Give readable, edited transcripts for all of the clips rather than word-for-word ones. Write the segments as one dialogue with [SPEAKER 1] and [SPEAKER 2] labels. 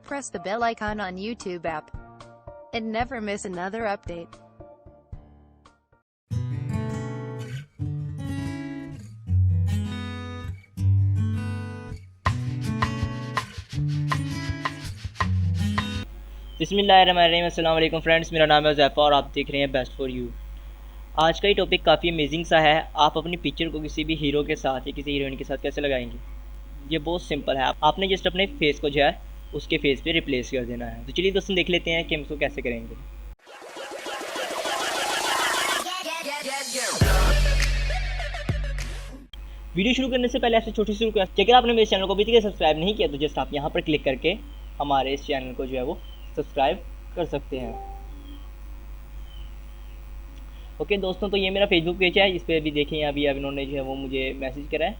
[SPEAKER 1] Press the bell icon on YouTube app and never miss another update.
[SPEAKER 2] बिस्मिल्लाहिर्रहमानिर्रहीम। अस्सलाम वालेकुम friends, मेरा नाम है ज़ैफ़ा और आप देख रहे हैं बेस्ट फॉर यू। आज का ये टॉपिक काफ़ी अमेजिंग सा है। आप अपनी पिक्चर को किसी भी हीरो के साथ या किसी हीरोइन के साथ कैसे लगाएंगे? ये बहुत सिंपल है। आपने जस्ट अपने फेस को जो है उसके फेस पे रिप्लेस कर देना है। तो चलिए दोस्तों देख लेते हैं कि हम इसको कैसे करेंगे। वीडियो शुरू करने से पहले ऐसे छोटी सी रिक्वेस्ट, अगर आपने मेरे चैनल को अभी तक सब्सक्राइब नहीं किया तो जस्ट आप यहाँ पर क्लिक करके हमारे इस चैनल को जो है वो सब्सक्राइब कर सकते हैं। ओके दोस्तों, तो ये मेरा फेसबुक पेज है। इस पर भी देखें, अभी अब इन्होंने जो है वो मुझे मैसेज करा है,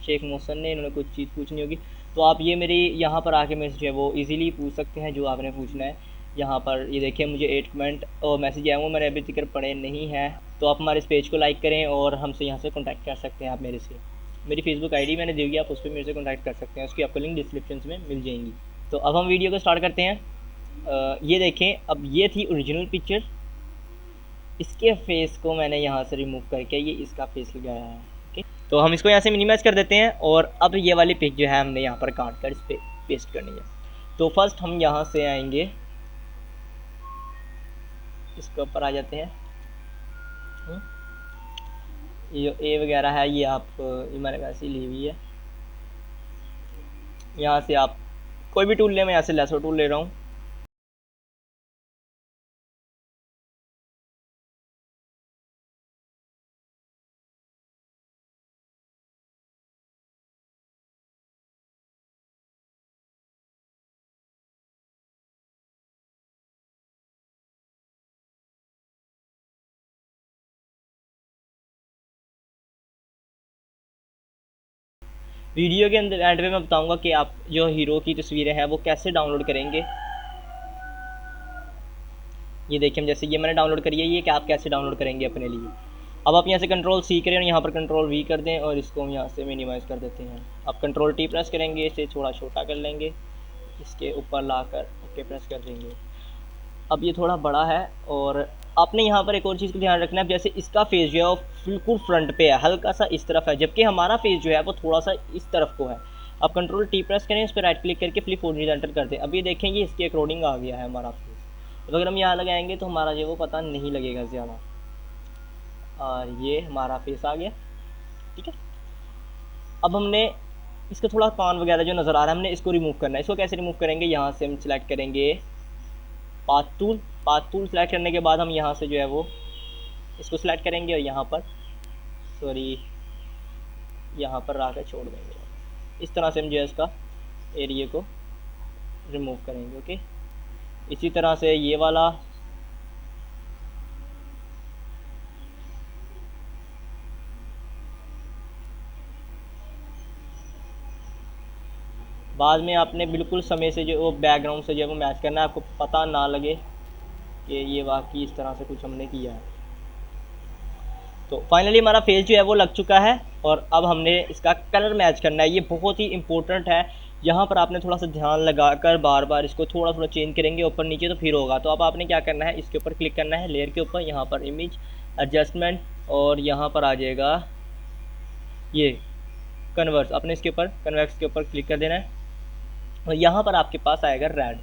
[SPEAKER 2] शेख मोहसन ने। इन्होंने कुछ चीज़ पूछनी होगी तो आप ये मेरी यहाँ पर आके मेरे जो है वो इजीली पूछ सकते हैं जो आपने पूछना है। यहाँ पर ये देखिए, मुझे 8 कमेंट और मैसेज आए, वो मैंने अभी तक पढ़े नहीं हैं। तो आप हमारे इस पेज को लाइक करें और हमसे यहाँ से कॉन्टैक्ट कर सकते हैं। आप मेरे से मेरी फेसबुक आईडी मैंने दी हुई, आप उस पर मेरे से कॉन्टैक्ट कर सकते हैं। उसकी आपको लिंक डिस्क्रिप्शन में मिल जाएंगी। तो अब हम वीडियो को स्टार्ट करते हैं। ये देखें, अब ये थी ओरिजिनल पिक्चर। इसके फेस को मैंने यहाँ से रिमूव करके ये इसका फेस लगाया है। ओके, तो हम इसको यहाँ से मिनिमाइज कर देते हैं और अब ये वाली पिक जो है हमने यहाँ पर काट कर इस पर पेस्ट करनी है। तो फर्स्ट हम यहाँ से आएंगे, इसके ऊपर आ जाते हैं। ये जो ए वगैरह है ये आप ये मैंने वैसे ही ली हुई है। यहाँ से आप कोई भी टूल ले, मैं यहाँ से लेसो टूल ले रहा हूँ। वीडियो के अंदर एंड में मैं बताऊंगा कि आप जो हीरो की तस्वीरें हैं वो कैसे डाउनलोड करेंगे। ये देखिए, हम जैसे ये मैंने डाउनलोड करी है, ये कि आप कैसे डाउनलोड करेंगे अपने लिए। अब आप यहाँ से कंट्रोल सी करें और यहाँ पर कंट्रोल वी कर दें और इसको हम यहाँ से मिनिमाइज़ कर देते हैं। अब कंट्रोल टी प्रेस करेंगे, इसे थोड़ा छोटा कर लेंगे, इसके ऊपर लाकर ओके प्रेस कर देंगे। अब ये थोड़ा बड़ा है और आपने यहाँ पर एक और चीज़ को ध्यान रखना है। जैसे इसका फेस जो है वो बिल्कुल फ्रंट पे है, हल्का सा इस तरफ है, जबकि हमारा फेस जो है वो थोड़ा सा इस तरफ को है। अब कंट्रोल टी प्रेस करें, इस पर राइट क्लिक करके फ्लिप हॉरिजॉन्टल कर दें। अब ये देखेंगे इसके अकॉर्डिंग आ गया है हमारा फेस। तो अगर हम यहाँ लगाएंगे तो हमारा जो वो पता नहीं लगेगा ज़्यादा। और ये हमारा फेस आ गया, ठीक है। अब हमने इसका थोड़ा कान वगैरह जो नज़र आ रहा है, हमने इसको रिमूव करना है। इसको कैसे रिमूव करेंगे? यहाँ से हम सिलेक्ट करेंगे पाथ टूल सेलेक्ट करने के बाद हम यहाँ से जो है वो इसको सिलेक्ट करेंगे और यहाँ पर यहाँ पर ला कर छोड़ देंगे। इस तरह से हम जो है इसका एरिया को रिमूव करेंगे। ओके, इसी तरह से ये वाला बाद में आपने बिल्कुल समय से जो वो बैकग्राउंड से जो है वो मैच करना है, आपको पता ना लगे कि ये वाकई इस तरह से कुछ हमने किया है। तो फाइनली हमारा फेस जो है वो लग चुका है और अब हमने इसका कलर मैच करना है। ये बहुत ही इंपॉर्टेंट है। यहाँ पर आपने थोड़ा सा ध्यान लगाकर बार बार इसको थोड़ा थोड़ा चेंज करेंगे, ऊपर नीचे तो फिर होगा। तो अब आपने क्या करना है, इसके ऊपर क्लिक करना है, लेयर के ऊपर, यहाँ पर इमेज एडजस्टमेंट और यहाँ पर आ जाएगा ये कन्वर्स। आपने इसके ऊपर कन्वेक्स के ऊपर क्लिक कर देना है और यहाँ पर आपके पास आएगा रेड।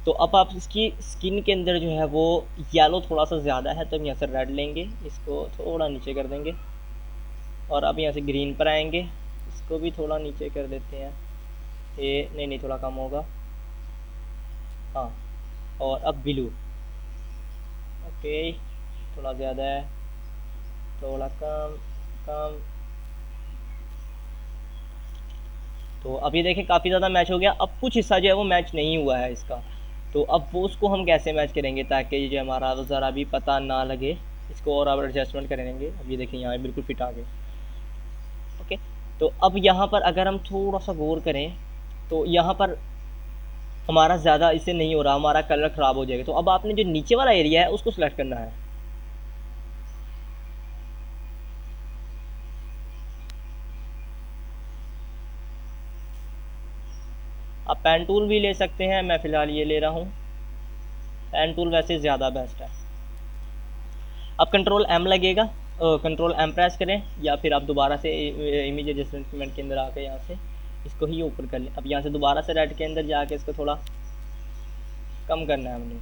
[SPEAKER 2] तो अब आप इसकी स्किन के अंदर जो है वो येलो थोड़ा सा ज़्यादा है, तो हम यहाँ से रेड लेंगे, इसको थोड़ा नीचे कर देंगे और अब यहाँ से ग्रीन पर आएंगे, इसको भी थोड़ा नीचे कर देते हैं। ये नहीं थोड़ा कम होगा, हाँ। और अब ब्लू, ओके थोड़ा ज़्यादा है, थोड़ा कम कम। तो अब ये देखें काफ़ी ज़्यादा मैच हो गया। अब कुछ हिस्सा जो है वो मैच नहीं हुआ है इसका, तो अब वो उसको हम कैसे मैच करेंगे ताकि ये जो हमारा वो ज़रा भी पता ना लगे। इसको और अब एडजस्टमेंट करेंगे। अब ये देखें यहाँ बिल्कुल फिट आ गए। ओके, तो अब यहाँ पर अगर हम थोड़ा सा गौर करें तो यहाँ पर हमारा ज़्यादा इससे नहीं हो रहा, हमारा कलर ख़राब हो जाएगा। तो अब आपने जो नीचे वाला एरिया है उसको सिलेक्ट करना है। आप पेन टूल भी ले सकते हैं, मैं फ़िलहाल ये ले रहा हूँ। पेन टूल वैसे ज़्यादा बेस्ट है। अब कंट्रोल एम लगेगा, कंट्रोल एम प्रेस करें, या फिर आप दोबारा से इमेज एडजस्टमेंट के अंदर आकर यहाँ से इसको ही ऊपर कर लें। अब यहाँ से दोबारा से रेड के अंदर जाके इसको थोड़ा कम करना है हमने,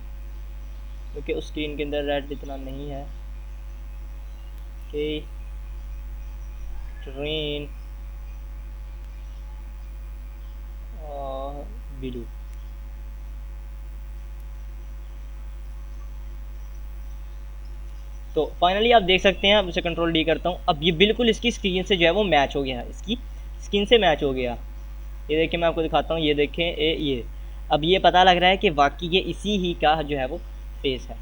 [SPEAKER 2] क्योंकि उस स्क्रीन के अंदर रेड इतना नहीं है। ओके, ग्रीन और ब्लू। तो फाइनली आप देख सकते हैं, अब इसे कंट्रोल डी करता हूँ, अब ये बिल्कुल इसकी स्क्रीन से जो है वो मैच हो गया है, इसकी स्किन से मैच हो गया। ये देखिए मैं आपको दिखाता हूँ, ये देखें ये अब ये पता लग रहा है कि वाकई ये इसी ही का जो है वो फेस है।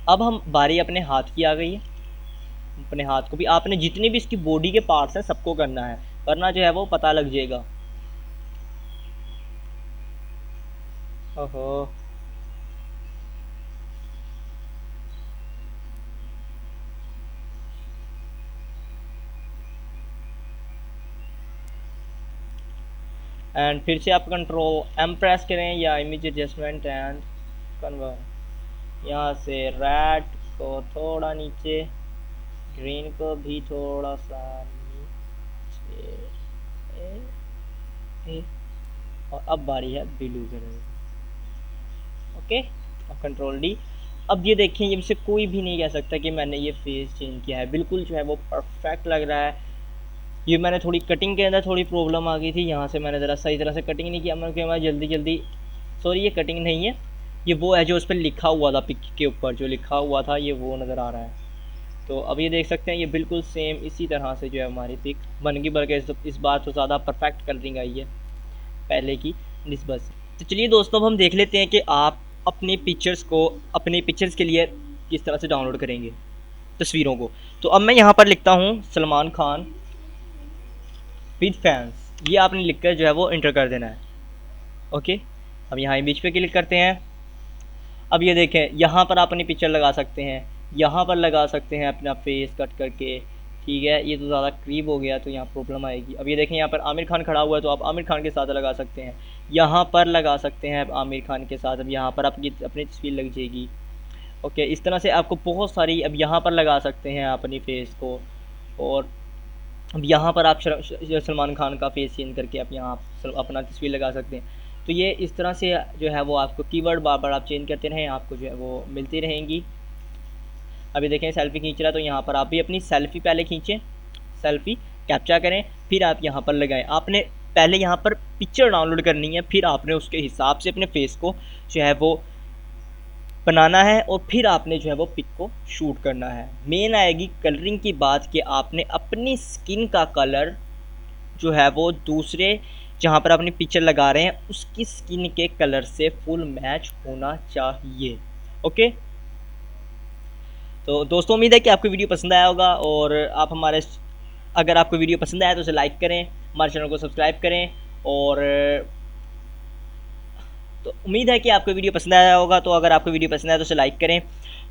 [SPEAKER 2] अब हम बारी अपने हाथ की आ गई है। अपने हाथ को भी आपने जितने भी इसकी बॉडी के पार्ट्स हैं सबको करना है, वरना जो है वो पता लग जाएगा। ओहो, एंड फिर से आप कंट्रोल एम प्रेस करें या इमेज एडजस्टमेंट एंड कन्वर्ट। यहाँ से रेड को थोड़ा नीचे, ग्रीन को भी थोड़ा सा नीचे, और अब बारी है ब्लू करें। ओके, अब कंट्रोल डी। अब ये देखें, ये मुझसे कोई भी नहीं कह सकता कि मैंने ये फेस चेंज किया है, बिल्कुल जो है वो परफेक्ट लग रहा है। ये मैंने थोड़ी कटिंग के अंदर थोड़ी प्रॉब्लम आ गई थी, यहाँ से मैंने ज़रा सही तरह से कटिंग नहीं किया, मैं जल्दी सॉरी ये कटिंग नहीं है, ये वो है जो उस पर लिखा हुआ था, पिक के ऊपर जो लिखा हुआ था ये वो नज़र आ रहा है। तो अब ये देख सकते हैं, ये बिल्कुल सेम इसी तरह से जो है हमारी पिक बन गई, बल्कि इस बार तो ज़्यादा परफेक्ट कलरिंग आई है पहले की निस्बत से। तो चलिए दोस्तों, अब हम देख लेते हैं कि आप अपनी पिक्चर्स को अपने पिक्चर्स के लिए किस तरह से डाउनलोड करेंगे तस्वीरों को। तो अब मैं यहाँ पर लिखता हूँ सलमान खान विद फैंस, ये आपने लिखकर जो है वो इंटर कर देना है। ओके, अब यहाँ इमेज पे क्लिक करते हैं। अब ये देखें, यहाँ पर आप अपनी पिक्चर लगा सकते हैं, यहाँ पर लगा सकते हैं अपना फेस कट करके। ठीक है, ये तो ज़्यादा करीब हो गया तो यहाँ प्रॉब्लम आएगी। अब ये देखें, यहाँ पर आमिर खान खड़ा हुआ है तो आप आमिर खान के साथ लगा सकते हैं, यहाँ पर लगा सकते हैं आप आमिर खान के साथ। अब यहाँ पर आपकी अपनी तस्वीर लग जाएगी। ओके, इस तरह से आपको बहुत सारी, अब यहाँ पर लगा सकते हैं अपनी फेस को, और अब यहाँ पर आप सलमान खान का फेस चेंज करके आप यहाँ अपना तस्वीर लगा सकते हैं। तो ये इस तरह से जो है वो आपको कीवर्ड बार बार आप चेंज करते रहें, आपको जो है वो मिलती रहेंगी। अभी देखें सेल्फ़ी खींच रहा है, तो यहाँ पर आप भी अपनी सेल्फ़ी पहले खींचें, सेल्फ़ी कैप्चा करें, फिर आप यहाँ पर लगाएं। आपने पहले यहाँ पर पिक्चर डाउनलोड करनी है, फिर आपने उसके हिसाब से अपने फेस को जो है वो बनाना है, और फिर आपने जो है वो पिक को शूट करना है। मेन आएगी कलरिंग की बात कि आपने अपनी स्किन का कलर जो है वो दूसरे जहाँ पर अपनी पिक्चर लगा रहे हैं उसकी स्किन के कलर से फुल मैच होना चाहिए। ओके, तो दोस्तों उम्मीद है कि आपको वीडियो पसंद आया होगा, और आप हमारे, अगर आपको वीडियो पसंद आया तो उसे लाइक करें, हमारे चैनल को सब्सक्राइब करें, और तो उम्मीद है कि आपको वीडियो पसंद आया होगा। तो अगर आपको वीडियो पसंद आया तो उसे लाइक करें,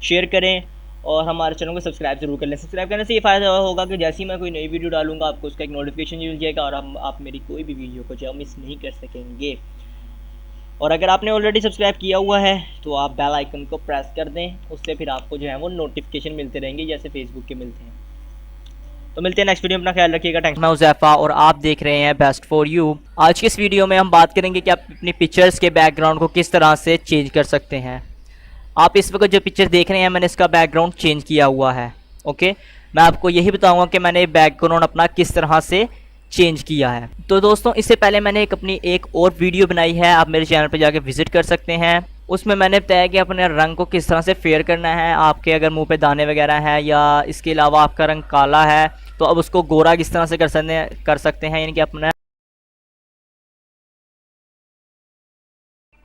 [SPEAKER 2] शेयर करें, और हमारे चैनल को सब्सक्राइब जरूर कर लें। सब्सक्राइब करने से ये फ़ायदा होगा कि जैसे ही मैं कोई नई वीडियो डालूंगा आपको उसका एक नोटिफिकेशन मिल जाएगा, और आप मेरी कोई भी वीडियो को जो है मिस नहीं कर सकेंगे। और अगर आपने ऑलरेडी सब्सक्राइब किया हुआ है तो आप बेल आइकन को प्रेस कर दें, उससे फिर आपको जो है वो नोटिफिकेशन मिलते रहेंगे जैसे फेसबुक के मिलते हैं। तो मिलते हैं नेक्स्ट वीडियो में, अपना ख्याल रखिएगा। थैंक्स।
[SPEAKER 3] मैं हुज़ैफा और आप देख रहे हैं बेस्ट फॉर यू। आज की इस वीडियो में हम बात करेंगे कि आप अपनी पिक्चर्स के बैकग्राउंड को किस तरह से चेंज कर सकते हैं। आप इस वक्त जो पिक्चर देख रहे हैं मैंने इसका बैकग्राउंड चेंज किया हुआ है। ओके, मैं आपको यही बताऊंगा कि मैंने बैकग्राउंड अपना किस तरह से चेंज किया है। तो दोस्तों इससे पहले मैंने अपनी एक और वीडियो बनाई है, आप मेरे चैनल पर जाके विजिट कर सकते हैं। उसमें मैंने बताया कि अपने रंग को किस तरह से फेयर करना है। आपके अगर मुंह पे दाने वगैरह हैं या इसके अलावा आपका रंग काला है तो अब उसको गोरा किस तरह से कर सकते हैं, यानी कि अपना।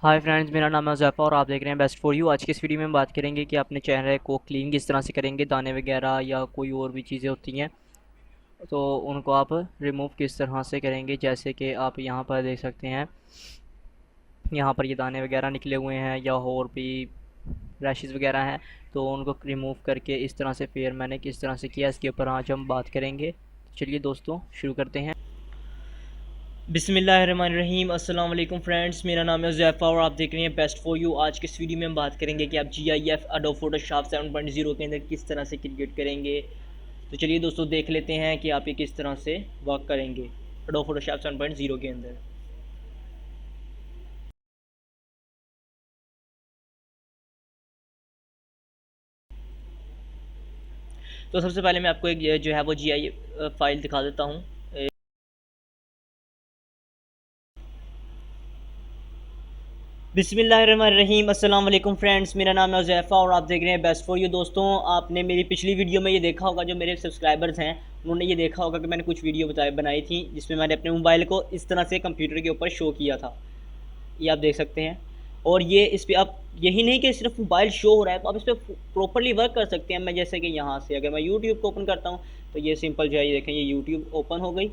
[SPEAKER 3] हाय फ्रेंड्स, मेरा नाम है हुज़ैफा और आप देख रहे हैं बेस्ट फॉर यू। आज की इस वीडियो में हम बात करेंगे कि अपने चेहरे को क्लीन किस तरह से करेंगे, दाने वगैरह या कोई और भी चीज़ें होती हैं तो उनको आप रिमूव किस तरह से करेंगे। जैसे कि आप यहाँ पर देख सकते हैं, यहाँ पर ये दाने वगैरह निकले हुए हैं या और भी रैशेस वगैरह हैं, तो उनको रिमूव करके इस तरह से फेयर मैंने किस तरह से किया, इसके ऊपर आज हम बात करेंगे। चलिए दोस्तों शुरू करते हैं।
[SPEAKER 2] बिस्मिल्लाहिर्रहमानिर्रहीम अस्सलाम वालेकुम फ्रेंड्स, मेरा नाम है ज़ैफ़ा और आप देख रहे हैं बेस्ट फॉर यू। आज के इस वीडियो में हम बात करेंगे कि आप GIF एडोब फोटोशॉप 7.0 के अंदर किस तरह से क्रिएट करेंगे। तो चलिए दोस्तों देख लेते हैं कि आप ये किस तरह से वर्क करेंगे एडोब फोटोशॉप 7.0 के अंदर। तो सबसे पहले मैं आपको एक जो है वो GIF फाइल दिखा देता हूँ। बिस्मिल्लाहिर्रहमानिर्रहीम अस्सलाम वालेकुम फ्रेंड्स, मेरा नाम है ज़ैफ़ा और आप देख रहे हैं बेस्ट फॉर यू। दोस्तों, आपने मेरी पिछली वीडियो में ये देखा होगा, जो मेरे सब्सक्राइबर्स हैं उन्होंने ये देखा होगा कि मैंने कुछ वीडियो बनाई थी जिसमें मैंने अपने मोबाइल को इस तरह से कंप्यूटर के ऊपर शो किया था। ये आप देख सकते हैं। और ये इस पर आप यही नहीं कि सिर्फ मोबाइल शो हो रहा है, तो आप इस पर प्रॉपरली वर्क कर सकते हैं। मैं जैसे कि यहाँ से अगर मैं यूट्यूब को ओपन करता हूँ तो ये सिंपल जो है, ये देखें, ये यूट्यूब ओपन हो गई